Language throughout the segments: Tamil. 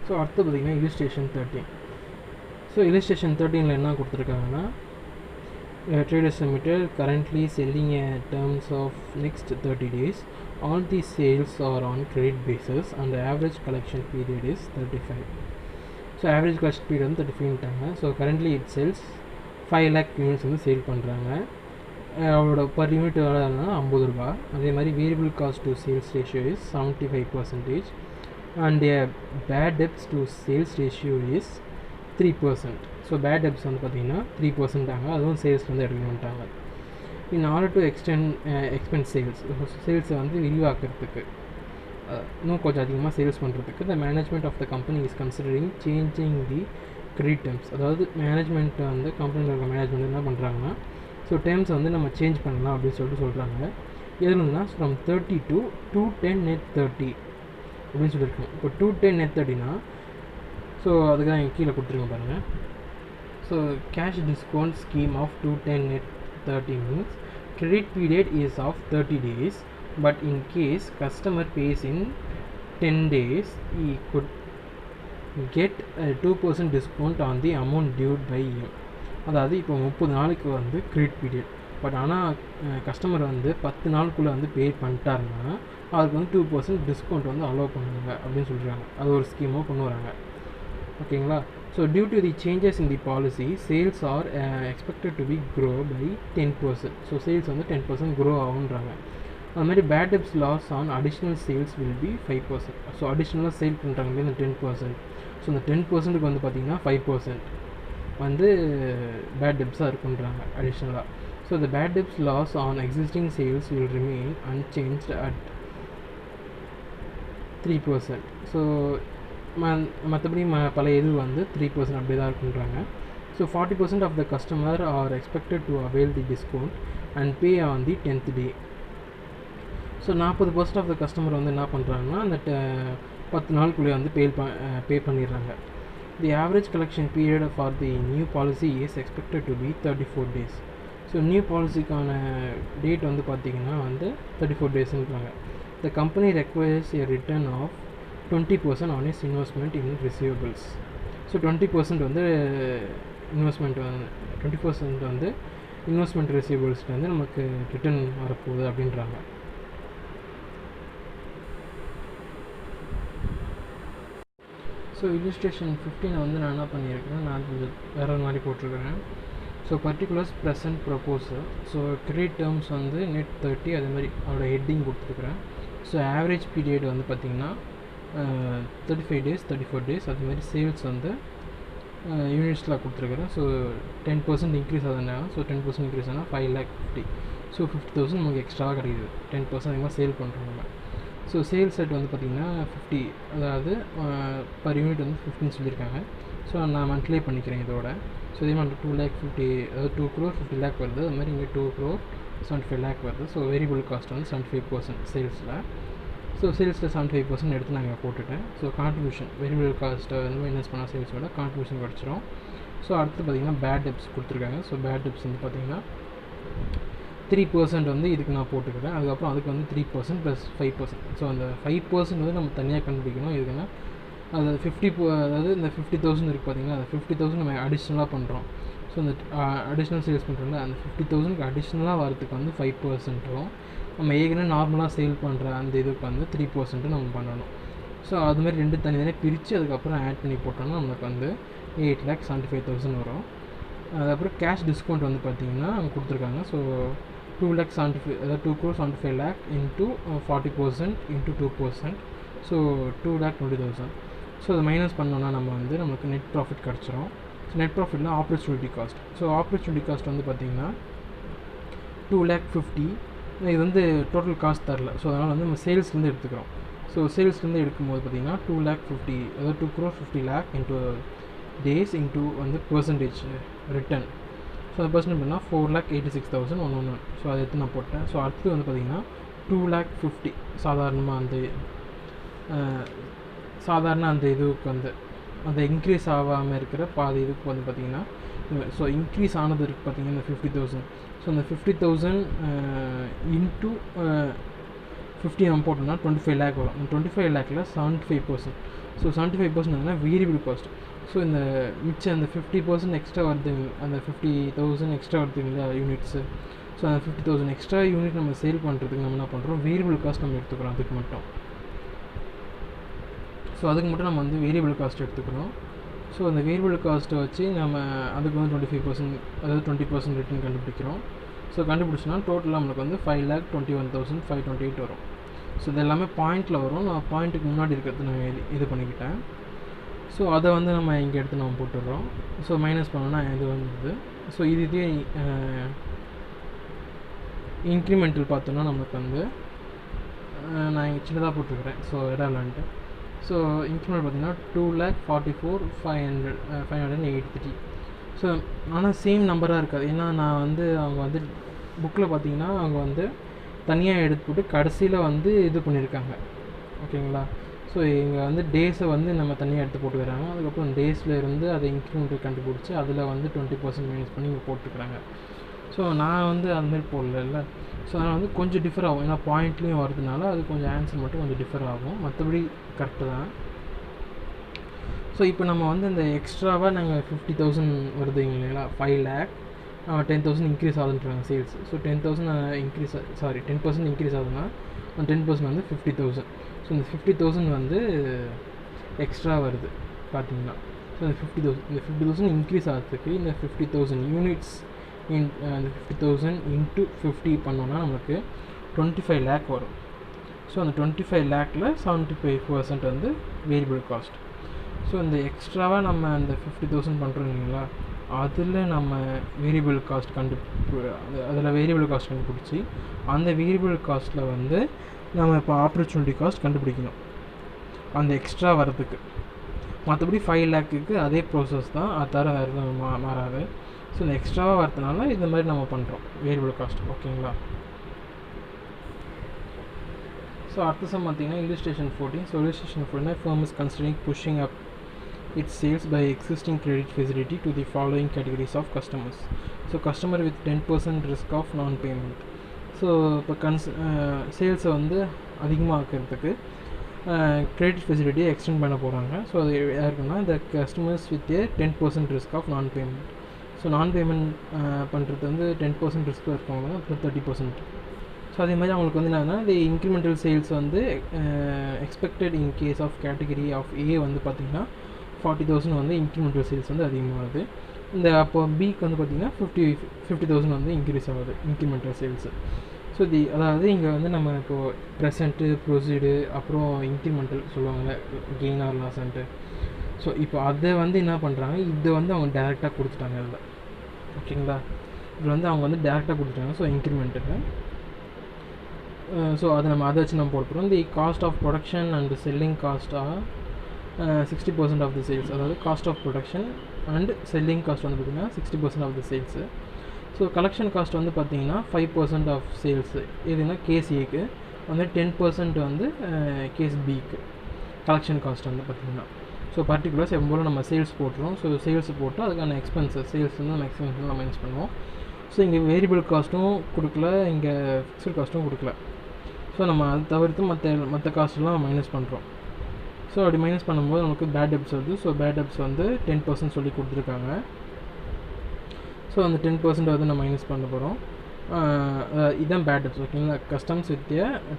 ஸோ அடுத்து பார்த்திங்கன்னா illustration 13. ஸோ illustration 13ல என்ன கொடுத்துருக்காங்கன்னா Traders Limited currently selling a terms of next 30 days. All these sales are on credit basis and the average collection period is 35. So average collection period வந்து 35ட்டாங்க. So currently it sells 5 lakh units வந்து சேல் பண்ணுறாங்க. அவரோட பர் யூனிட் எவ்வளோனா 50 ரூபா. அதே மாதிரி variable cost to sales ratio is 75% and bad debts to sales ratio is 3%. So bad debts வந்து பார்த்திங்கன்னா 3% ஆங்க. அதுவும் சேல்ஸ்லேருந்து எடுக்கணுன்ட்டாங்க. இன் ஆர்டர் டு எக்ஸ்பென்ஸ் சேல்ஸை வந்து விரிவாக்கிறதுக்கு இன்னும் கொஞ்சம் அதிகமாக சேல்ஸ் பண்ணுறதுக்கு the management of the company is considering changing the credit terms. அதாவது மேனேஜ்மெண்ட் வந்து கம்பெனியில் இருக்க மேனேஜ்மெண்ட் என்ன பண்ணுறாங்கன்னா ஸோ டேர்ம்ஸை வந்து நம்ம சேஞ்ச் பண்ணலாம் அப்படின்னு சொல்கிறாங்க. எதுலன்னா ஃப்ரம் 30 to 210 net 30 அப்படின்னு சொல்லியிருக்கோம். இப்போ 210 net 30னா ஸோ அதுக்கு தான் கீழே கொடுத்துருக்கோம் பாருங்கள். So cash discount scheme of 210 net 30 means credit period is of 30 days, but in case customer pays in 10 days he could get a 2% discount on the amount due by him. அதாவது இப்போ 30 நாளுக்கு வந்து கிரெடிட் பீரியட், பட் ஆனால் கஸ்டமர் வந்து 10 நாளுக்குள்ளே வந்து பே பண்ணிட்டாருன்னா அதுக்கு வந்து 2% டிஸ்கவுண்ட் வந்து அலோவ் பண்ணுவாங்க அப்படின்னு சொல்கிறாங்க. அது ஒரு ஸ்கீமாக கொண்டு வராங்க. ஓகேங்களா? So due to the changes in the policy sales are expected to be grow by 10%. So sales வந்து 10% க்ரோ ஆகுன்றாங்க. அது மாதிரி bad debts loss on additional sales will be 5%. So அடிஷ்னலாக சேல் பண்ணுறாங்களே இந்த 10%. ஸோ இந்த 10%க்கு வந்து பார்த்திங்கன்னா 5% வந்து பேட் டெப்ஸாக இருக்குன்றாங்க அடிஷ்னலாக. So the bad debts loss on existing sales will remain unchanged at 3%. So மற்றபடி பழைய இது வந்து 3% அப்படி தான் இருக்குன்றாங்க. So 40% of the customer are expected to avail the discount and pay on the 10th day. So 40% of the customer வந்து என்ன பண்ணுறாங்கன்னா அந்த 10 நாளுக்குள்ளே வந்து பே பண்ணிடுறாங்க. The average collection period for the new policy is expected to be 34 days. So new பாலிசிக்கான டேட் வந்து பார்த்திங்கன்னா வந்து 34 daysன்றாங்க. The company requires a return of 20% on its investment in receivables. So 20% வந்து இன்வெஸ்ட்மெண்ட் வந்து 20% வந்து இன்வெஸ்ட்மெண்ட் ரிசீவபிள்ஸ்ட்டு வந்து நமக்கு ரிட்டர்ன் வரப்போகுது அப்படின்றாங்க. ஸோ illustration 15 வந்து நான் என்ன பண்ணியிருக்கிறேன், நான் கொஞ்சம் வேறு ஒரு மாதிரி போட்டிருக்கிறேன். So particulars present proposal. So credit terms வந்து net 30 அதே மாதிரி அதோட ஹெட்டிங் கொடுத்துருக்குறேன். ஸோ ஆவரேஜ் பீரியட் வந்து பார்த்திங்கன்னா 35 days 34 days. அது மாதிரி சேல்ஸ் வந்து யூனிட்ஸில் கொடுத்துருக்குறேன். ஸோ 10% இன்க்ரீஸ் ஆகுதுன்னா ஸோ 10% இன்க்ரீஸ் ஆனால் 5,50,000. ஸோ 50,000 நமக்கு எக்ஸ்ட்ரா கிடைக்குது 10% அதிகமாக சேல் பண்ணுறோம் நம்ம. ஸோ சேல்ஸ் ரேட் வந்து பார்த்திங்கன்னா 50, அதாவது பர் யூனிட் வந்து 15 சொல்லியிருக்காங்க. ஸோ நான் மந்த்லியே பண்ணிக்கிறேன் இதோட. ஸோ இதே மாதிரி 2,50,000 அதாவது 2 crore 50 lakh வருது. அது மாதிரி இங்கே 2 crore 75 lakh வருது. ஸோ வேரியபிள் காஸ்ட் வந்து 75% சேல்ஸில். ஸோ சேல்ஸில் 75% எடுத்து நாங்கள் போட்டுட்டேன். ஸோ கான்ட்ரிபியூஷன் வேரியபிள் காஸ்ட்டை வந்து மைனஸ் பண்ணால் சேல்ஸோட கான்ட்ரிபியூஷன் கிடச்சிரும். ஸோ அடுத்து பார்த்திங்கன்னா பேட் டெப்ஸ் கொடுத்துருக்காங்க. ஸோ பேட் டெப்ஸ் வந்து பார்த்திங்கன்னா 3% வந்து இதுக்கு நான் போட்டுக்கிறேன். அதுக்கப்புறம் அதுக்கு வந்து 3% ப்ளஸ் 5%. ஸோ அந்த 5% வந்து நம்ம தனியாக கண்டுபிடிக்கணும். எதுக்குன்னா அது 50, அதாவது இந்த 50,000 இருக்குது பார்த்திங்கன்னா அந்த 50,000 நம்ம அடிஷ்னலாக பண்ணுறோம். ஸோ அந்த அடிஷ்னல் சேல்ஸ் பண்ணுறோம்ல அந்த 50,000க்கு அடிஷ்னலாக வரதுக்கு வந்து 5%ம் நம்ம ஏற்கனவே நார்மலாக சேல் பண்ணுற அந்த இதுக்கு வந்து 3% நம்ம பண்ணணும். ஸோ அதுமாதிரி ரெண்டு தனித்தனியாக பிரித்து அதுக்கப்புறம் ஆட் பண்ணி போட்டோம்னா நமக்கு வந்து 8,75,000 வரும். அதுக்கப்புறம் கேஷ் டிஸ்கவுண்ட் வந்து பார்த்திங்கன்னா அவங்க கொடுத்துருக்காங்க. ஸோ 2,75,000, அதாவது 2 crore 75 lakh into 40% into 2%. So 2,20,000. So அதை மைனஸ் பண்ணோன்னா நம்ம வந்து நமக்கு நெட் ப்ராஃபிட் கிடச்சிரும். ஸோ நெட் ப்ராஃபிட்னா opportunity cost. So opportunity cost வந்து பார்த்திங்கன்னா 2,50,000. இது வந்து டோட்டல் காஸ்ட் தரல. ஸோ அதனால் வந்து நம்ம சேல்ஸ்லேருந்து எடுத்துக்கிறோம். ஸோ சேல்ஸ்லேருந்து எடுக்கும்போது பார்த்திங்கன்னா 2,50,000, அதாவது 2 crore 50 lakh into days into வந்து பர்சன்டேஜ் ரிட்டர்ன். ஸோ அந்த பர்சன்டேஜ் பண்ணால் 4,86,111. ஸோ அதை எடுத்து நான் போட்டேன். ஸோ அடுத்து வந்து பார்த்திங்கன்னா 2,50,000 சாதாரணமாக அந்த இதுக்கு வந்து அந்த இன்க்ரீஸ் ஆகாமல் இருக்கிற பாதி இதுக்கு வந்து பார்த்திங்கன்னா ஸோ இன்க்ரீஸ் ஆனது இருக்குது பார்த்திங்கன்னா இந்த 50,000. ஸோ அந்த 50,000 இன்ட்டு 50 நம்ம போட்டோம்னா 25 lakh வரும். 25 lakhல 75%. ஸோ 75% என்னன்னா வேரியபிள் காஸ்ட். ஸோ இந்த மிச்சம் அந்த 50% எக்ஸ்ட்ரா வருது, அந்த 50,000 எக்ஸ்ட்ரா வருதுங்களா யூனிட்ஸு. ஸோ அந்த 50,000 எக்ஸ்ட்ரா யூனிட் நம்ம சேல் பண்ணுறதுக்கு நம்ம என்ன பண்ணுறோம், வேரியபிள் காஸ்ட் நம்ம எடுத்துக்கிறோம் அதுக்கு மட்டும். ஸோ அதுக்கு மட்டும் நம்ம வந்து வேரியபிள் காஸ்ட் எடுத்துக்கிறோம். ஸோ அந்த வேரியபிள் காஸ்ட்டை வச்சு நம்ம அதுக்கு வந்து 25%, அதாவது 20% ரிட்டர்ன் கண்டுபிடிக்கிறோம். ஸோ கண்டுபிடிச்சோன்னா டோட்டலாக நம்மளுக்கு வந்து 5,21,528 வரும். ஸோ இது எல்லாமே பாயிண்டில் வரும். நான் பாயிண்ட்டுக்கு முன்னாடி இருக்கிறது நான் இது பண்ணிக்கிட்டேன். ஸோ அதை வந்து நம்ம இங்கே எடுத்து நம்ம போட்டுடுறோம். ஸோ மைனஸ் பண்ணோன்னா இது வந்தது. ஸோ இதே இன்க்ரிமெண்டல் பார்த்தோன்னா நம்மளுக்கு வந்து நான் இங்கே சின்னதாக போட்டுருக்கிறேன். ஸோ இடம் இல்லைன்ட்டு. ஸோ இன்க்ரிமெண்ட் பார்த்திங்கன்னா 2,44,583. ஸோ ஆனால் சேம் நம்பராக இருக்காது. ஏன்னா நான் வந்து அவங்க வந்து புக்கில் பார்த்திங்கன்னா அவங்க வந்து தனியாக எடுத்துவிட்டு கடைசியில் வந்து இது பண்ணியிருக்காங்க. ஓகேங்களா. ஸோ இங்கே வந்து டேஸை வந்து நம்ம தனியாக எடுத்து போட்டுக்கிறாங்க. அதுக்கப்புறம் டேஸில் இருந்து அதை இன்க்ரிமெண்ட் கண்டுபிடிச்சி அதில் வந்து 20% மைனஸ் பண்ணி இங்கே போட்டுக்கிறாங்க. ஸோ நான் வந்து அதுமாரி போடல. ஸோ அதனால் வந்து கொஞ்சம் டிஃபர் ஆகும். ஏன்னா பாயிண்ட்லேயும் வரதுனால அது கொஞ்சம் ஆன்சர் மட்டும் கொஞ்சம் டிஃபர் ஆகும். மற்றபடி கரெக்டு தான். ஸோ இப்போ நம்ம வந்து இந்த எக்ஸ்ட்ராவாக நாங்கள் 50,000 வருது இல்லைங்களா, 5 lakh 10,000 இன்க்ரீஸ் ஆகுதுன்றாங்க சேல்ஸ். ஸோ 10,000 10% இன்க்ரீஸ் ஆகுதுன்னா 10% வந்து 50,000. ஸோ இந்த 50,000 வந்து எக்ஸ்ட்ரா வருது பார்த்தீங்கன்னா. ஸோ இந்த 50,000 இன்க்ரீஸ் ஆகிறதுக்கு இந்த 50,000 யூனிட்ஸ் அந்த 50,000 இன்ட்டு 50 பண்ணோன்னா நம்மளுக்கு 25 lakh வரும். ஸோ அந்த 25 lakhல 75% வந்து வேரியபிள் காஸ்ட். ஸோ இந்த எக்ஸ்ட்ராவாக நம்ம அந்த 50,000 பண்ணுறோம் இல்லைங்களா, அதில் நம்ம வேரியபிள் காஸ்ட் அதில் வேரியபிள் காஸ்ட் கண்டுபிடிச்சி அந்த வேரியபிள் காஸ்ட்டில் வந்து நம்ம இப்போ ஆப்பர்ச்சுனிட்டி காஸ்ட் கண்டுபிடிக்கணும் அந்த எக்ஸ்ட்ரா வரதுக்கு. மற்றபடி 5 lakhக்கு அதே ப்ராசஸ் தான், அது தவிர வேறு எதுவும் மாறாது. ஸோ இந்த எக்ஸ்ட்ராவாக வரதுனால இந்த மாதிரி நம்ம பண்ணுறோம் வேரியபிள் காஸ்ட். ஓகேங்களா. ஸோ அடுத்த சம் பார்த்தீங்கன்னா illustration 14. So illustration 14 firm is considering pushing up its sales by existing credit facility to the following categories of customers. So customer with 10% risk of non-payment. So இப்போ சேல்ஸை வந்து அதிகமாக்கிறதுக்கு கிரெடிட் ஃபெசிலிட்டியை எக்ஸ்டெண்ட் பண்ண போகிறாங்க. ஸோ அது யாருக்குன்னா இந்த கஸ்டமர்ஸ் வித் 10% ரிஸ்க் ஆஃப் நான் பேமெண்ட். ஸோ நான் பேமெண்ட் பண்ணுறது வந்து 10% ரிஸ்க் இருக்கவங்க தான் அப்புறம் 30%. ஸோ அதே மாதிரி அவங்களுக்கு வந்து என்னன்னா இந்த இன்க்ரிமெண்டல் சேல்ஸ் வந்து expected in case of category of A வந்து பார்த்திங்கன்னா 40,000 வந்து இன்க்ரிமெண்டல் சேல்ஸ் வந்து அதிகமாகுது. இந்த அப்போ பிக்கு வந்து பார்த்திங்கன்னா 50,000 வந்து இன்க்ரீஸ் ஆகுது இன்க்ரிமெண்டல் சேல்ஸு. ஸோ அதாவது இங்கே வந்து நம்ம இப்போது ப்ரெசண்ட்டு ப்ரொசீடு அப்புறம் இன்க்ரிமெண்டல் சொல்லுவாங்க கெயின் ஆர் லாஸ்ன்ட்டு. ஸோ இப்போ அதை வந்து என்ன பண்ணுறாங்க, இதை வந்து அவங்க டேரெக்டாக கொடுத்துட்டாங்க அதில். ஓகேங்களா. இது வந்து அவங்க வந்து டேரெக்டாக கொடுத்துட்டாங்க. ஸோ இன்க்ரிமெண்ட்டுக்கு ஸோ அதை வச்சு நம்ம போட்டுறோம். The cost of production and selling காஸ்ட்டாக 60% ஆஃப் தி சேல்ஸ். அதாவது cost of production and selling cost வந்து பார்த்திங்கன்னா 60% of the sales. So collection cost வந்து பார்த்திங்கன்னா 5% ஆஃப் சேல்ஸு. எதுனா கேஸ் ஏக்கு வந்து 10% வந்து கேஸ் பிக்கு கலெக்ஷன் காஸ்ட் வந்து பார்த்திங்கன்னா. ஸோ பர்டிகுலர்ஸ் எப்போது நம்ம சேல்ஸ் போட்டுருவோம். ஸோ சேல்ஸ் போட்டு அதுக்கான எக்ஸ்பென்சஸ் சேல்ஸ் வந்து நம்ம எக்ஸ்பென்ஸ் நம்ம மைனஸ் பண்ணுவோம். ஸோ இங்கே வேரியபிள் காஸ்ட்டும் கொடுக்கல, இங்கே ஃபிக்ஸட் காஸ்ட்டும் கொடுக்கல. ஸோ நம்ம அது தவிர்த்து மற்ற காஸ்ட்லாம் மைனஸ் பண்ணுறோம். ஸோ அப்படி மைனஸ் பண்ணும்போது நமக்கு பேட் டெப்ஸ் வருது. ஸோ பேட் டெப்ஸ் வந்து 10% சொல்லி கொடுத்துருக்காங்க. ஸோ அந்த 10% வந்து நம்ம மைனஸ் பண்ண போகிறோம். இதுதான் பேட் டெப்ஸ். ஓகேங்களா. கஸ்டம்ஸ் வித்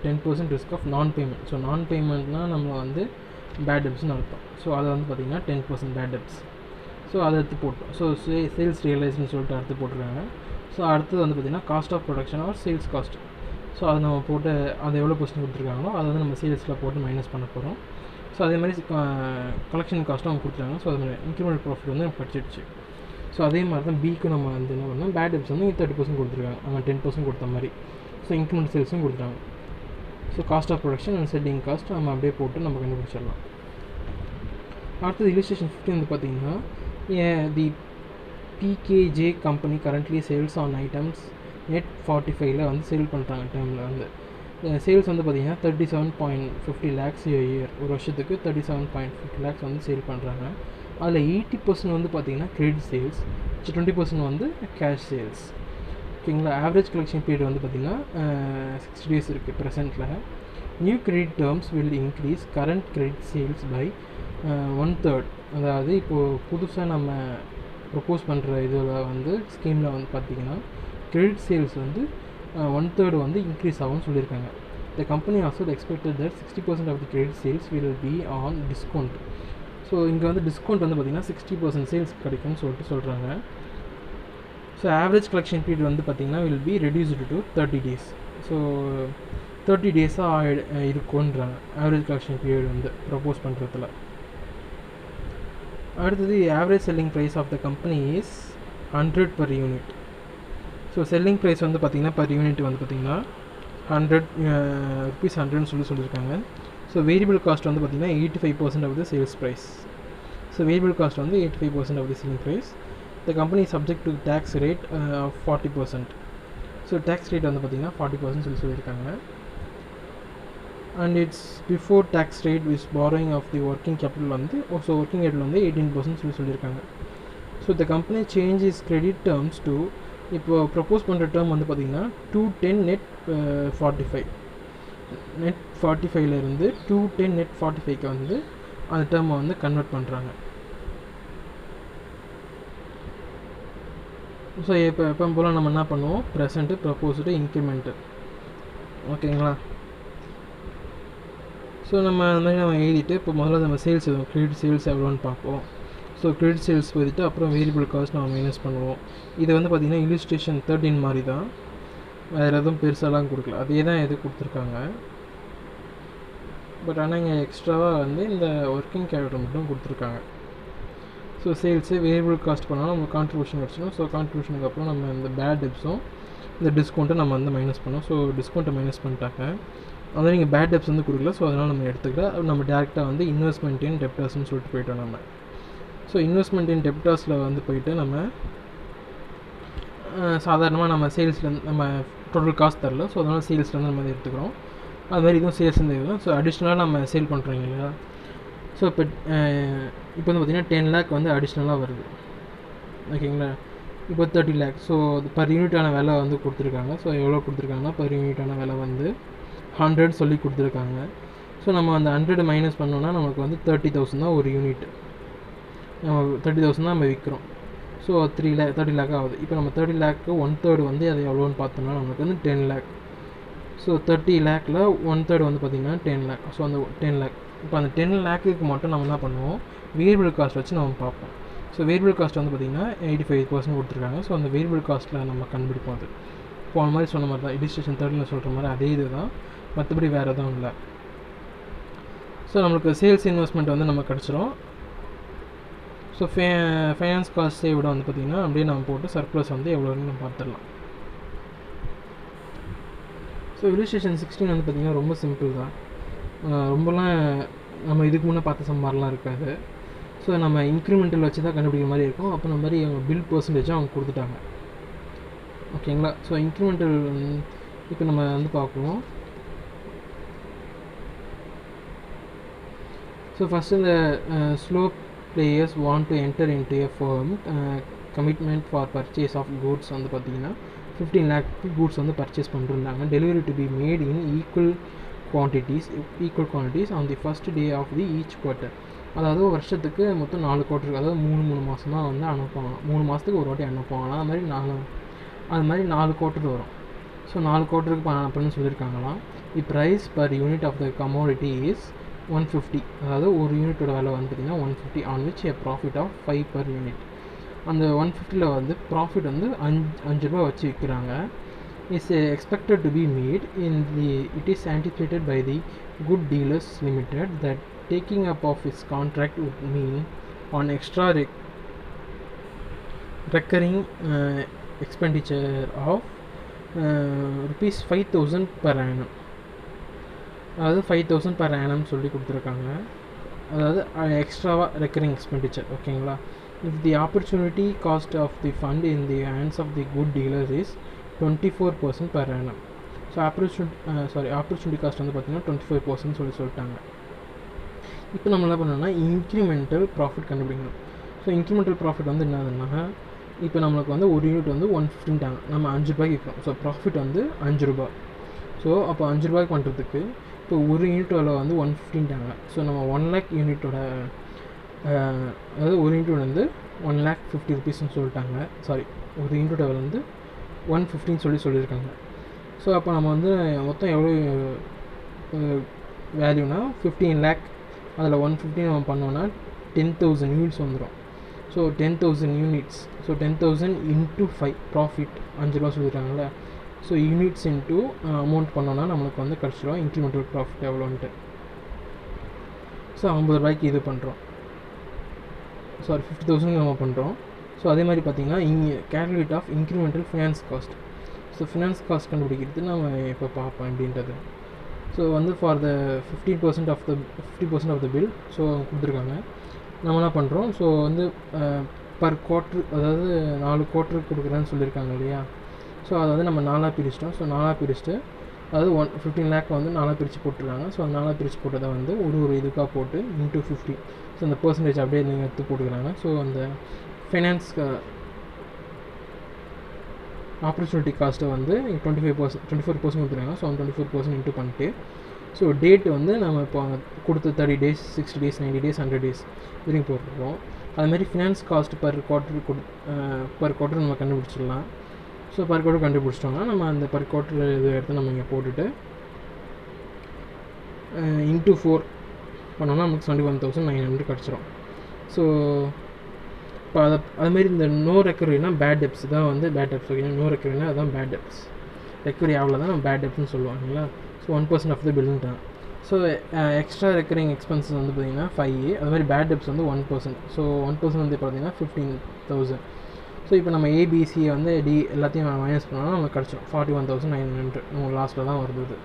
10% ரிஸ்க் ஆஃப் நான் பேமெண்ட். ஸோ நான் பேமெண்ட்னால் நம்ம வந்து பேட் டெப்ஸ்னு அர்த்தம். ஸோ அதை வந்து பார்த்திங்கன்னா 10% பேட் டெப்ஸ். ஸோ அதை எடுத்து போட்டோம். ஸோ சேல்ஸ் ரியலைஸ்ன்னு சொல்லிட்டு அடுத்து போட்டிருக்காங்க. ஸோ அடுத்தது வந்து பார்த்திங்கன்னா cost of production or sales cost. So அதை நம்ம போட்டு அது எவ்வளோ பர்சன்ட் கொடுத்துருக்காங்களோ அதை வந்து நம்ம சேல்ஸில் போட்டு மைனஸ் பண்ண போகிறோம். ஸோ அதே மாதிரி கலெக்ஷன் காஸ்ட்டும் அவங்க கொடுத்துட்டாங்க. ஸோ அது மாதிரி இன்க்ரிமெண்டல் ப்ராஃபிட் வந்து நமக்கு கிடச்சிடுச்சு. ஸோ அதே மாதிரி தான் பிக்கு நம்ம வந்து என்ன பண்ணோம், பேட் டெப்ஸ் வந்து 30% கொடுத்துருக்காங்க. அவங்க 10% கொடுத்த மாதிரி. ஸோ இன்க்ரிமெண்டல் சேல்ஸும் கொடுத்துட்டாங்க. So cost of production and selling cost நம்ம அப்படியே போட்டு நம்ம கண்டுபிடிச்சிடலாம். அடுத்தது illustration 15 வந்து பார்த்திங்கன்னா தி PKJ company currently sales on items net 45 வந்து சேல் பண்ணுறாங்க. டைமில் வந்து சேல்ஸ் வந்து பார்த்திங்கன்னா 37.50 lakhs இயர். ஒரு வருஷத்துக்கு 37.50 lakhs வந்து சேல் பண்ணுறாங்க. அதில் 80% வந்து பார்த்திங்கன்னா கிரெடிட் சேல்ஸ், 20% வந்து கேஷ் சேல்ஸ். ஓகேங்களா. ஆவரேஜ் கலெக்ஷன் பீரியட் வந்து பார்த்திங்கன்னா 60 days இருக்குது ப்ரெசென்ட்டில். New credit terms will increase current credit sales by 1/3. அதாவது இப்போது புதுசாக நம்ம ப்ரொப்போஸ் பண்ணுற இதில் வந்து ஸ்கீமில் வந்து பார்த்திங்கன்னா கிரெடிட் சேல்ஸ் வந்து 1/3 வந்து இன்க்ரீஸ் ஆகும்னு சொல்லியிருக்காங்க. The company also expected that 60% of the credit sales will be on discount. So இங்கே வந்து டிஸ்கவுண்ட் வந்து பார்த்திங்கன்னா 60% சேல்ஸ் கிடைக்கும்னு சொல்கிறாங்க. ஸோ ஆவரேஜ் கலெக்ஷன் பீரியட் வந்து பார்த்திங்கன்னா will be reduced to 30 days. So 30 டேஸாக இருக்குன்றாங்க ஆவரேஜ் கலெக்ஷன் பீரியட் வந்து ப்ரப்போஸ் பண்ணுறதுல. அடுத்தது average selling price of the company is 100 per unit. So selling price வந்து பார்த்திங்கன்னா பர் யூனிட் வந்து பார்த்திங்கன்னா 100 rupees 100 சொல்லியிருக்காங்க. ஸோ வேரியபிள் காஸ்ட் வந்து பார்த்திங்கன்னா 85% of the sales price. So variable cost வந்து 85% of the selling price. The company subject to tax rate of 40%. So tax rate வந்து பார்த்திங்கன்னா 40% சொல்லியிருக்காங்க. And it's before tax rate with borrowing of the working capital வந்து ஸோ ஒர்க்கிங் கேபிட்டல் வந்து 18% சொல்லியிருக்காங்க. So the company change is credit terms to இப்போது ப்ரப்போஸ் பண்ணுற டேர்ம் வந்து பார்த்திங்கன்னா 210 net 45 net 45லேருந்து 210 net 45க்கு வந்து அந்த டேர்மை வந்து கன்வெர்ட் பண்ணுறாங்க. ஸோ எப்போ போல் நம்ம என்ன பண்ணுவோம், ப்ரெசண்ட்டு ப்ரப்போஸ்டு இன்க்ரிமெண்ட்டு, ஓகேங்களா. ஸோ நம்ம அந்த மாதிரி நம்ம எழுதிட்டு இப்போ முதல்ல நம்ம சேல்ஸ் எதுவும் கிரெடிட் சேல்ஸ் எவ்வளோன்னு பார்ப்போம். ஸோ கிரெடிட் சேல்ஸ் போயிட்டு அப்புறம் வேரியபிள் காஸ்ட் நம்ம மைனஸ் பண்ணுவோம். இது வந்து பார்த்திங்கன்னா இல்லுஸ்ட்ரேஷன் 13 மாதிரி தான், வேறு எதுவும் பெருசாலாம் கொடுக்கல, அதே தான் எது கொடுத்துருக்காங்க. பட் ஆனால் இங்கே எக்ஸ்ட்ராவாக வந்து இந்த ஒர்க்கிங் கேபிட்டல் மட்டும் கொடுத்துருக்காங்க. ஸோ சேல்ஸு வேரியபிள் காஸ்ட் பண்ணாலும் நம்ம கான்ட்ரிபியூஷன் வச்சிடும். ஸோ கான்ட்ரிபியூஷனுக்கு அப்புறம் நம்ம இந்த பேட் டெப்ஸும் இந்த டிஸ்கவுண்ட்டை நம்ம வந்து மைனஸ் பண்ணோம். ஸோ டிஸ்கவுண்ட்டை மைனஸ் பண்ணிட்டாங்க. அதனால் நீங்கள் பேட் டெப்ஸ் வந்து கொடுக்கல. ஸோ அதனால் நம்ம எடுத்துக்கல. நம்ம டேரெக்டாக வந்து இன்வெஸ்ட்மெண்ட் இன் டெப்டாஸ்ன்னு சொல்லிட்டு போயிட்டோம் நம்ம. ஸோ இன்வெஸ்ட்மெண்ட் இன் டெப்டாஸில் வந்து போயிட்டு நம்ம சாதாரணமாக நம்ம சேல்ஸ்லேருந்து நம்ம டோட்டல் காஸ்ட் தரல. ஸோ அதனால் சேல்ஸ்லேருந்து நம்ம எடுத்துக்கிறோம். அது மாதிரி இதுவும் சேல்ஸ்லேருந்து எடுக்கிறோம். ஸோ அடிஷ்னலாக நம்ம சேல் பண்ணுறோம் இல்லையா. ஸோ இப்போ வந்து பார்த்திங்கன்னா 10 lakh வந்து அடிஷ்னலாக வருது, ஓகேங்களா. இப்போ 30 lakh. ஸோ பர் யூனிட்டான விலை வந்து கொடுத்துருக்காங்க. ஸோ எவ்வளோ கொடுத்துருக்காங்கன்னா பர் யூனிட்டான விலை வந்து 100 சொல்லி கொடுத்துருக்காங்க. ஸோ நம்ம அந்த 100 மைனஸ் பண்ணோன்னா நமக்கு வந்து 30,000 தான் ஒரு யூனிட். நம்ம 30,000 தான் நம்ம விற்கிறோம். ஸோ 30 lakh ஆகுது. இப்போ நம்ம 30 lakh 1/3 வந்து அது எவ்வளோன்னு பார்த்தோம்னா நமக்கு வந்து 10 lakh. ஸோ 30 lakhல 1/3 வந்து பார்த்திங்கன்னா 10 lakh. ஸோ அந்த 10 lakh இப்போ அந்த 10 lakhக்கு மட்டும் நம்ம என்ன பண்ணுவோம், வேரியபிள் காஸ்ட் வச்சு நம்ம பார்ப்போம். ஸோ வேரியபிள் காஸ்ட் வந்து பார்த்திங்கன்னா 85% கொடுத்துருக்காங்க. ஸோ அந்த வேரியபிள் காஸ்ட்டில் நம்ம கண்டுபிடிப்போம். அது போன மாதிரி சொன்ன மாதிரி தான், இல்லுஸ்ட்ரேஷன் 13ல் சொல்கிற மாதிரி அதே இது தான், மற்றபடி வேறு எதுவும் இல்லை. ஸோ நம்மளுக்கு சேல்ஸ் இன்வெஸ்ட்மெண்ட் வந்து நம்ம கிடச்சிரும். ஸோ ஃபைனான்ஸ் காஸ்ட் சேவோட வந்து பார்த்திங்கன்னா அப்படியே நம்ம போட்டு சர்ப்ளஸ் வந்து எவ்வளோன்னு நம்ம பார்த்துடலாம். ஸோ இல்லுஸ்ட்ரேஷன் 16 வந்து பார்த்திங்கன்னா ரொம்ப சிம்பிள் தான், ரொம்பலாம் நம்ம இதுக்கு முன்னே பார்த்த சம் மாதிரிலாம் இருக்காது. ஸோ நம்ம இன்க்ரிமெண்டல் வச்சு தான் கண்டுபிடிக்கிற மாதிரி இருக்கும். அப்போ நம்ம மாதிரி அவங்க பில் பர்சன்டேஜும் அவங்க கொடுத்துட்டாங்க, ஓகேங்களா. ஸோ இன்க்ரிமெண்டல் இப்போ நம்ம வந்து பார்க்குவோம். ஸோ ஃபஸ்ட்டு இந்த slow players want to enter into a firm commitment for purchase of goods வந்து பார்த்திங்கன்னா 15 lakh goods வந்து பர்ச்சேஸ் பண்ணிருந்தாங்க. Delivery to be made in equal quantities on the first day of the each quarter. அதாவது வருஷத்துக்கு மொத்தம் 4 குவார்ட்டர், அதாவது 3 மாதம் தான் வந்து அனுப்புவாங்க. 3 மாதத்துக்கு ஒரு வாட்டி அனுப்புவாங்களா, அது மாதிரி 4 குவார்ட்டர் வரும். ஸோ 4 குவார்ட்டருக்கு அனுப்புன்னு சொல்லியிருக்காங்களாம். The price per unit of the commodity is 150. அதாவது ஒரு யூனிட்டோட விலை வந்து பார்த்திங்கன்னா 150 on which a profit of 5 per unit. அந்த 150ல் வந்து ப்ராஃபிட் வந்து 5 ரூபா வச்சு விற்கிறாங்க. Is expected to be made it is anticipated by the good dealers limited that taking up of is contract would mean an extra recurring expenditure of rupees 5,000 per annum. அதாவது 5,000 per annum சொல்லி கொடுத்துருக்காங்க. அதாவது எக்ஸ்ட்ராவாக ரெக்கரிங் எக்ஸ்பெண்டிச்சர், ஓகேங்களா. If the opportunity cost of the fund in the hands of the good dealers is 24% per annum. So opportunity cost வந்து பார்த்திங்கன்னா 25% சொல்லிட்டாங்க. இப்போ நம்ம என்ன பண்ணோம்னா இன்க்ரிமெண்டல் ப்ராஃபிட் கண்டுபிடிக்கணும். ஸோ இன்க்ரிமெண்டல் ப்ராஃபிட் வந்து என்னதுன்னா, இப்போ நம்மளுக்கு வந்து ஒரு யூனிட் வந்து 150ட்டாங்க, நம்ம 5 ரூபாய்க்கு விற்கிறோம். ஸோ ப்ராஃபிட் வந்து 5 ரூபா. ஸோ அப்போ 5 ரூபாய்க்கு பண்ணுறதுக்கு இப்போ ஒரு யூனிட் விலை வந்து 115டாங்க. ஸோ நம்ம 1 லேக் யூனிட்டோட அதாவது ஒரு யூனிட் வந்து 1,50,000 ருபீஸ்ன்னு சொல்லிட்டாங்க. சாரி, ஒரு யூனிட்டோட விலை வந்து 115 சொல்லியிருக்காங்க. ஸோ அப்போ நம்ம வந்து மொத்தம் எவ்வளோ வேல்யூனா 15 லேக், அதில் 115 நம்ம பண்ணோன்னா 10,000 யூனிட்ஸ் வந்துடும். So 10,000 units, so 10,000 into 5 profit 5 ரூபா சொல்லியிருக்காங்களே. ஸோ யூனிட்ஸ் இன்ட்டு அமௌண்ட் பண்ணோன்னா நம்மளுக்கு வந்து கிடச்சிடும் இன்க்ரிமெண்டல் ப்ராஃபிட் எவ்வளோன்ட்டு. ஸோ 50 ரூபாய்க்கு இது பண்ணுறோம், சாரி 50,000 நம்ம பண்ணுறோம். ஸோ அதே மாதிரி பார்த்திங்கன்னா இங்கே calculate of incremental finance cost. So finance cost கண்டுபிடிக்கிறது நம்ம இப்போ பார்ப்போம் அப்படின்றது. ஸோ வந்து for the 50% of the bill so கொடுத்துருக்காங்க. நம்ம என்ன பண்ணுறோம், ஸோ வந்து பர் குவார்ட்ரு, அதாவது 4 குவார்ட்ரு கொடுக்குறேன்னு சொல்லியிருக்காங்க இல்லையா. ஸோ அதை வந்து நம்ம 4ஆக பிரிச்சிட்டோம். ஸோ 4ஆக பிரிச்சுட்டு, அதாவது 15 லேக் வந்து 4ஆக பிரித்து போட்டுருக்காங்க. ஸோ அந்த 4ஆக பிரித்து போட்டதை வந்து ஒரு இதுக்காக போட்டு இன்ட்டு 50, ஸோ அந்த பர்சன்டேஜ் அப்படியே நீங்கள் எடுத்து போட்டுக்கிறாங்க. ஸோ அந்த ஃபைனான்ஸ் ஆப்பர்ச்சுனிட்டி காஸ்ட்டை வந்து 24% கொடுத்துருக்காங்க. ஸோ அந்த 24% இன்ட்டு பண்ணிட்டு, ஸோ டேட் வந்து நம்ம இப்போ கொடுத்த 30 days, 60 days, 90 days, 100 days வரைக்கும் போட்டிருக்கோம். அதுமாதிரி ஃபினான்ஸ் காஸ்ட் பர் குவார்ட்டர் நம்ம கண்டுபிடிச்சிடலாம். ஸோ பர் குவார்ட்டர் கண்டுபிடிச்சிட்டோம்னா நம்ம அந்த பர் குவார்ட்டர் இது எடுத்து நம்ம இங்கே போட்டுட்டு இன்ட்டு 4 பண்ணோம்னா நமக்கு 71,900 கிடச்சிரும். ஸோ இப்போ அதுமாரி இந்த நோ ரெக்கவரினா பேட் டெப்ஸ் தான் வந்து பேட் டெப்ஸ். ஓகே, நோ ரெக்கவரினா அதுதான் பேட் டெப்ஸ். ரெக்கவரி அவ்வளோதான் நம்ம பேட் டெப்ஸ்னு சொல்லுவாங்களா. ஸோ 1% ஆஃப் த பில்லுன்ட்டான். ஸோ எக்ஸ்ட்ரா ரெக்கரிங் எக்ஸ்பென்சஸ் வந்து பார்த்திங்கன்னா 5, அது மாதிரி பேட் டெப்ஸ் வந்து 1%. ஸோ 1% வந்து பார்த்திங்கன்னா 15,000. ஸோ இப்போ நம்ம ஏபிசியை வந்து எல்லாத்தையும் மைனஸ் பண்ணோம்னா நமக்கு கிடச்சிடும் 41,900. நம்ம லாஸ்ட்டில் தான் வருது.